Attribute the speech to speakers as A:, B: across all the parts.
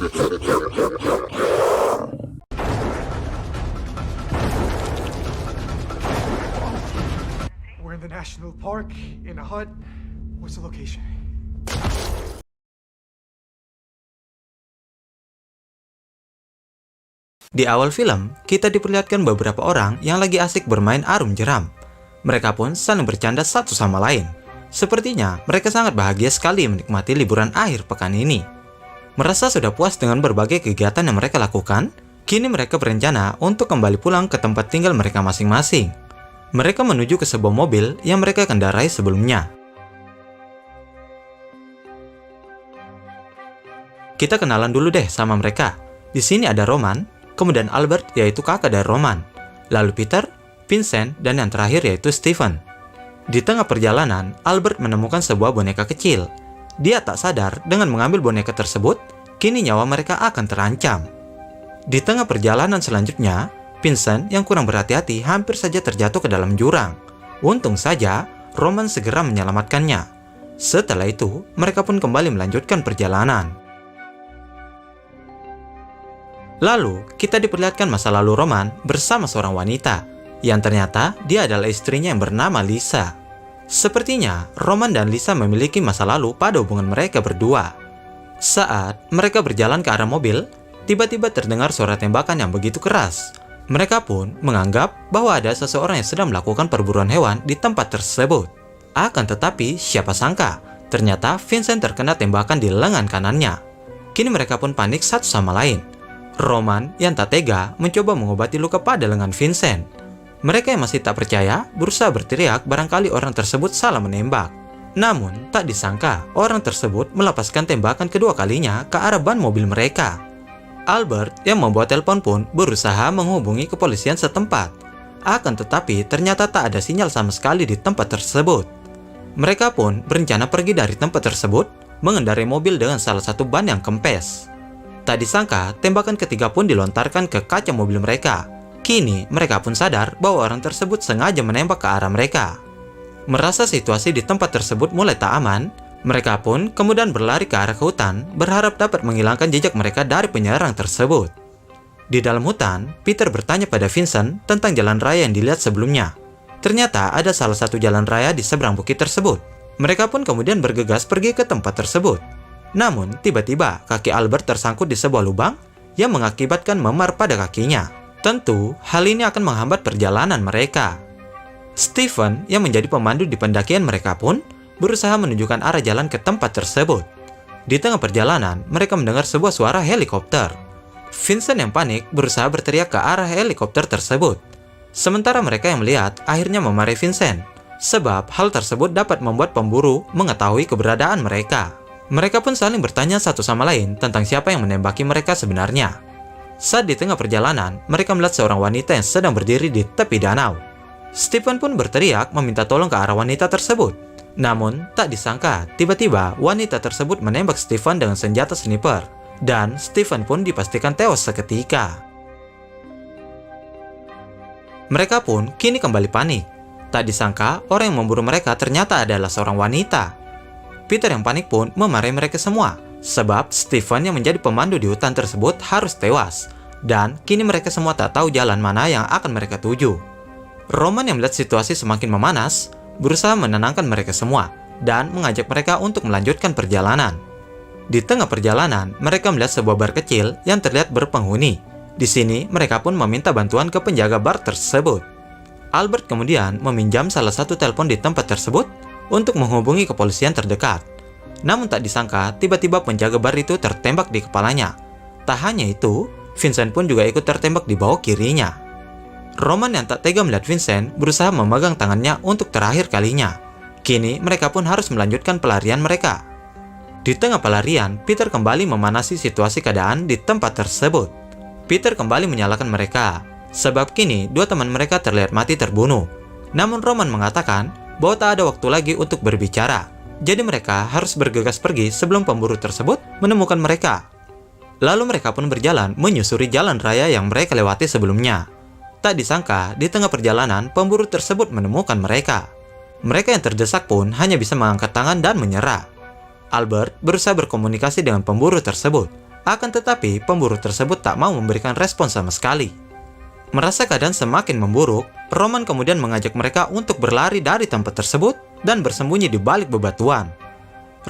A: We're in the national park, in a hut. What's the location?
B: Di awal film, kita diperlihatkan beberapa orang yang lagi asik bermain arum jeram. Mereka pun saling bercanda satu sama lain. Sepertinya mereka sangat bahagia sekali menikmati liburan akhir pekan ini. Merasa sudah puas dengan berbagai kegiatan yang mereka lakukan, kini mereka berencana untuk kembali pulang ke tempat tinggal mereka masing-masing. Mereka menuju ke sebuah mobil yang mereka kendarai sebelumnya. Kita kenalan dulu deh sama mereka. Di sini ada Roman, kemudian Albert yaitu kakak dari Roman, lalu Peter, Vincent, dan yang terakhir yaitu Stephen. Di tengah perjalanan, Albert menemukan sebuah boneka kecil. Dia tak sadar dengan mengambil boneka tersebut, kini nyawa mereka akan terancam. Di tengah perjalanan selanjutnya, Vincent yang kurang berhati-hati hampir saja terjatuh ke dalam jurang. Untung saja, Roman segera menyelamatkannya. Setelah itu, mereka pun kembali melanjutkan perjalanan. Lalu, kita diperlihatkan masa lalu Roman bersama seorang wanita, yang ternyata dia adalah istrinya yang bernama Lisa. Sepertinya, Roman dan Lisa memiliki masa lalu pada hubungan mereka berdua. Saat mereka berjalan ke arah mobil, tiba-tiba terdengar suara tembakan yang begitu keras. Mereka pun menganggap bahwa ada seseorang yang sedang melakukan perburuan hewan di tempat tersebut. Akan tetapi, siapa sangka, ternyata Vincent terkena tembakan di lengan kanannya. Kini mereka pun panik satu sama lain. Roman yang tak tega mencoba mengobati luka pada lengan Vincent. Mereka yang masih tak percaya berusaha berteriak barangkali orang tersebut salah menembak. Namun tak disangka orang tersebut melepaskan tembakan kedua kalinya ke arah ban mobil mereka. Albert yang membawa telepon pun berusaha menghubungi kepolisian setempat. Akan tetapi ternyata tak ada sinyal sama sekali di tempat tersebut. Mereka pun berencana pergi dari tempat tersebut mengendarai mobil dengan salah satu ban yang kempes. Tak disangka tembakan ketiga pun dilontarkan ke kaca mobil mereka. Kini mereka pun sadar bahwa orang tersebut sengaja menembak ke arah mereka. Merasa situasi di tempat tersebut mulai tak aman, mereka pun kemudian berlari ke arah hutan berharap dapat menghilangkan jejak mereka dari penyerang tersebut. Di dalam hutan, Peter bertanya pada Vincent tentang jalan raya yang dilihat sebelumnya. Ternyata ada salah satu jalan raya di seberang bukit tersebut. Mereka pun kemudian bergegas pergi ke tempat tersebut. Namun tiba-tiba kaki Albert tersangkut di sebuah lubang yang mengakibatkan memar pada kakinya. Tentu, hal ini akan menghambat perjalanan mereka. Stephen yang menjadi pemandu di pendakian mereka pun berusaha menunjukkan arah jalan ke tempat tersebut. Di tengah perjalanan, mereka mendengar sebuah suara helikopter. Vincent yang panik berusaha berteriak ke arah helikopter tersebut. Sementara mereka yang melihat akhirnya memarahi Vincent, sebab hal tersebut dapat membuat pemburu mengetahui keberadaan mereka. Mereka pun saling bertanya satu sama lain tentang siapa yang menembaki mereka sebenarnya. Saat di tengah perjalanan, mereka melihat seorang wanita yang sedang berdiri di tepi danau. Stephen pun berteriak meminta tolong ke arah wanita tersebut. Namun, tak disangka, tiba-tiba wanita tersebut menembak Stephen dengan senjata sniper. Dan Stephen pun dipastikan tewas seketika. Mereka pun kini kembali panik. Tak disangka, orang yang memburu mereka ternyata adalah seorang wanita. Peter yang panik pun memarahi mereka semua. Sebab Stephen yang menjadi pemandu di hutan tersebut harus tewas. Dan kini mereka semua tak tahu jalan mana yang akan mereka tuju. Roman yang melihat situasi semakin memanas, berusaha menenangkan mereka semua dan mengajak mereka untuk melanjutkan perjalanan. Di tengah perjalanan, mereka melihat sebuah bar kecil yang terlihat berpenghuni. Di sini, mereka pun meminta bantuan ke penjaga bar tersebut. Albert kemudian meminjam salah satu telepon di tempat tersebut untuk menghubungi kepolisian terdekat. Namun tak disangka, tiba-tiba penjaga bar itu tertembak di kepalanya. Tak hanya itu, Vincent pun juga ikut tertembak di bawah kirinya. Roman yang tak tega melihat Vincent berusaha memegang tangannya untuk terakhir kalinya. Kini mereka pun harus melanjutkan pelarian mereka. Di tengah pelarian, Peter kembali memanasi situasi keadaan di tempat tersebut. Peter kembali menyalahkan mereka, sebab kini dua teman mereka terlihat mati terbunuh. Namun Roman mengatakan bahwa tak ada waktu lagi untuk berbicara. Jadi mereka harus bergegas pergi sebelum pemburu tersebut menemukan mereka. Lalu mereka pun berjalan menyusuri jalan raya yang mereka lewati sebelumnya. Tak disangka, di tengah perjalanan pemburu tersebut menemukan mereka. Mereka yang terdesak pun hanya bisa mengangkat tangan dan menyerah. Albert berusaha berkomunikasi dengan pemburu tersebut. Akan tetapi, pemburu tersebut tak mau memberikan respon sama sekali. Merasa keadaan semakin memburuk, Roman kemudian mengajak mereka untuk berlari dari tempat tersebut dan bersembunyi di balik bebatuan.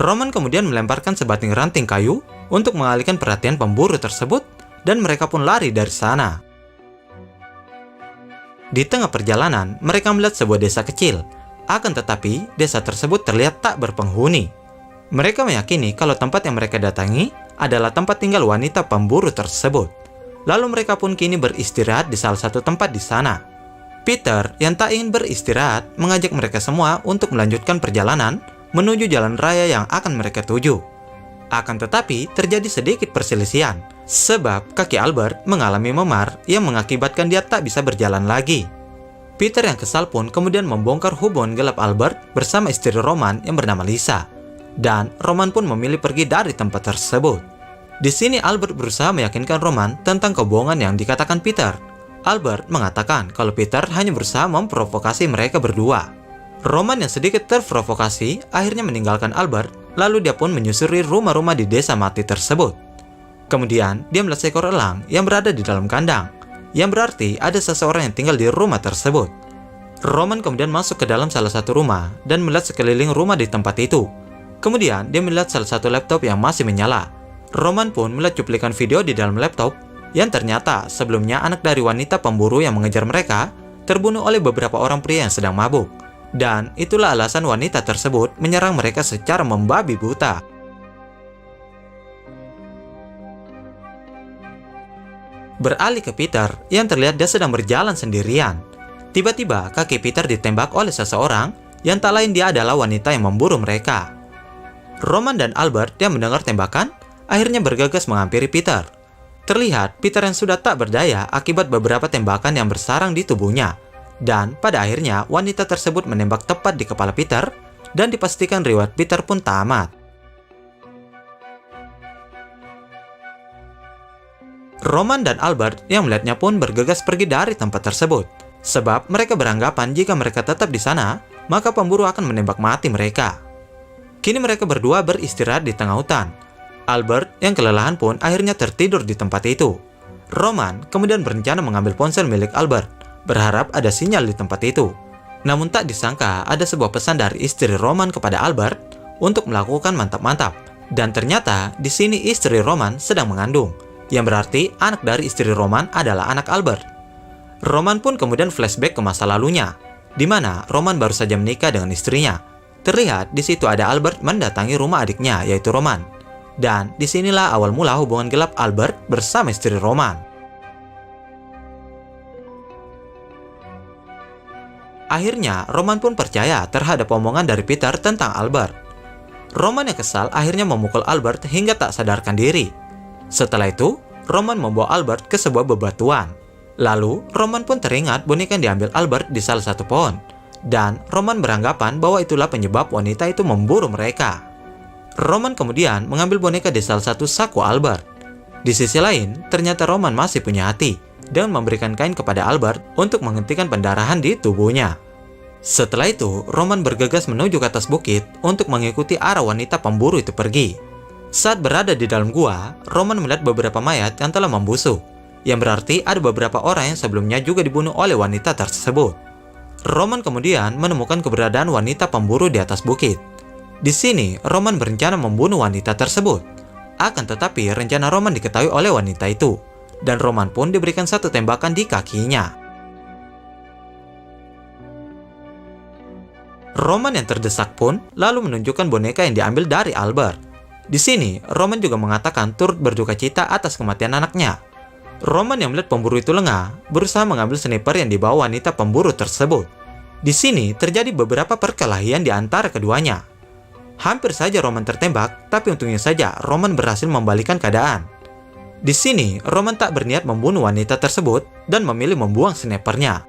B: Roman kemudian melemparkan sebating ranting kayu untuk mengalihkan perhatian pemburu tersebut, dan mereka pun lari dari sana. Di tengah perjalanan, mereka melihat sebuah desa kecil. Akan tetapi, desa tersebut terlihat tak berpenghuni. Mereka meyakini kalau tempat yang mereka datangi adalah tempat tinggal wanita pemburu tersebut. Lalu mereka pun kini beristirahat di salah satu tempat di sana. Peter yang tak ingin beristirahat mengajak mereka semua untuk melanjutkan perjalanan menuju jalan raya yang akan mereka tuju. Akan tetapi terjadi sedikit perselisihan, sebab kaki Albert mengalami memar yang mengakibatkan dia tak bisa berjalan lagi. Peter yang kesal pun kemudian membongkar hubungan gelap Albert bersama istri Roman yang bernama Lisa. Dan Roman pun memilih pergi dari tempat tersebut. Di sini Albert berusaha meyakinkan Roman tentang kebohongan yang dikatakan Peter. Albert mengatakan kalau Peter hanya berusaha memprovokasi mereka berdua. Roman yang sedikit terprovokasi akhirnya meninggalkan Albert, lalu dia pun menyusuri rumah-rumah di desa mati tersebut. Kemudian dia melihat seekor elang yang berada di dalam kandang, yang berarti ada seseorang yang tinggal di rumah tersebut. Roman kemudian masuk ke dalam salah satu rumah dan melihat sekeliling rumah di tempat itu. Kemudian dia melihat salah satu laptop yang masih menyala. Roman pun melihat cuplikan video di dalam laptop yang ternyata sebelumnya anak dari wanita pemburu yang mengejar mereka terbunuh oleh beberapa orang pria yang sedang mabuk. Dan itulah alasan wanita tersebut menyerang mereka secara membabi buta. Beralih ke Peter yang terlihat dia sedang berjalan sendirian. Tiba-tiba kaki Peter ditembak oleh seseorang yang tak lain dia adalah wanita yang memburu mereka. Roman dan Albert yang mendengar tembakan akhirnya bergegas menghampiri Peter. Terlihat Peter yang sudah tak berdaya akibat beberapa tembakan yang bersarang di tubuhnya. Dan pada akhirnya wanita tersebut menembak tepat di kepala Peter dan dipastikan riwayat Peter pun tamat. Roman dan Albert yang melihatnya pun bergegas pergi dari tempat tersebut. Sebab mereka beranggapan jika mereka tetap di sana, maka pemburu akan menembak mati mereka. Kini mereka berdua beristirahat di tengah hutan. Albert yang kelelahan pun akhirnya tertidur di tempat itu. Roman kemudian berencana mengambil ponsel milik Albert, berharap ada sinyal di tempat itu. Namun tak disangka ada sebuah pesan dari istri Roman kepada Albert untuk melakukan mantap-mantap. Dan ternyata di sini istri Roman sedang mengandung, yang berarti anak dari istri Roman adalah anak Albert. Roman pun kemudian flashback ke masa lalunya, di mana Roman baru saja menikah dengan istrinya. Terlihat di situ ada Albert mendatangi rumah adiknya yaitu Roman. Dan disinilah awal mula hubungan gelap Albert bersama istri Roman. Akhirnya Roman pun percaya terhadap omongan dari Peter tentang Albert. Roman yang kesal akhirnya memukul Albert hingga tak sadarkan diri. Setelah itu, Roman membawa Albert ke sebuah bebatuan. Lalu, Roman pun teringat boneka yang diambil Albert di salah satu pohon. Dan Roman beranggapan bahwa itulah penyebab wanita itu memburu mereka. Roman kemudian mengambil boneka di salah satu saku Albert. Di sisi lain, ternyata Roman masih punya hati dan memberikan kain kepada Albert untuk menghentikan pendarahan di tubuhnya. Setelah itu, Roman bergegas menuju ke atas bukit untuk mengikuti arah wanita pemburu itu pergi. Saat berada di dalam gua, Roman melihat beberapa mayat yang telah membusuk, yang berarti ada beberapa orang yang sebelumnya juga dibunuh oleh wanita tersebut. Roman kemudian menemukan keberadaan wanita pemburu di atas bukit. Di sini, Roman berencana membunuh wanita tersebut. Akan tetapi, rencana Roman diketahui oleh wanita itu, dan Roman pun diberikan satu tembakan di kakinya. Roman yang terdesak pun lalu menunjukkan boneka yang diambil dari Albert. Di sini, Roman juga mengatakan turut berduka cita atas kematian anaknya. Roman yang melihat pemburu itu lengah, berusaha mengambil sniper yang dibawa wanita pemburu tersebut. Di sini terjadi beberapa perkelahian di antara keduanya. Hampir saja Roman tertembak, tapi untungnya saja Roman berhasil membalikan keadaan. Di sini, Roman tak berniat membunuh wanita tersebut dan memilih membuang snipernya.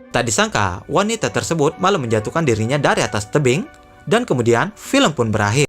B: Tak disangka, wanita tersebut malah menjatuhkan dirinya dari atas tebing, dan kemudian film pun berakhir.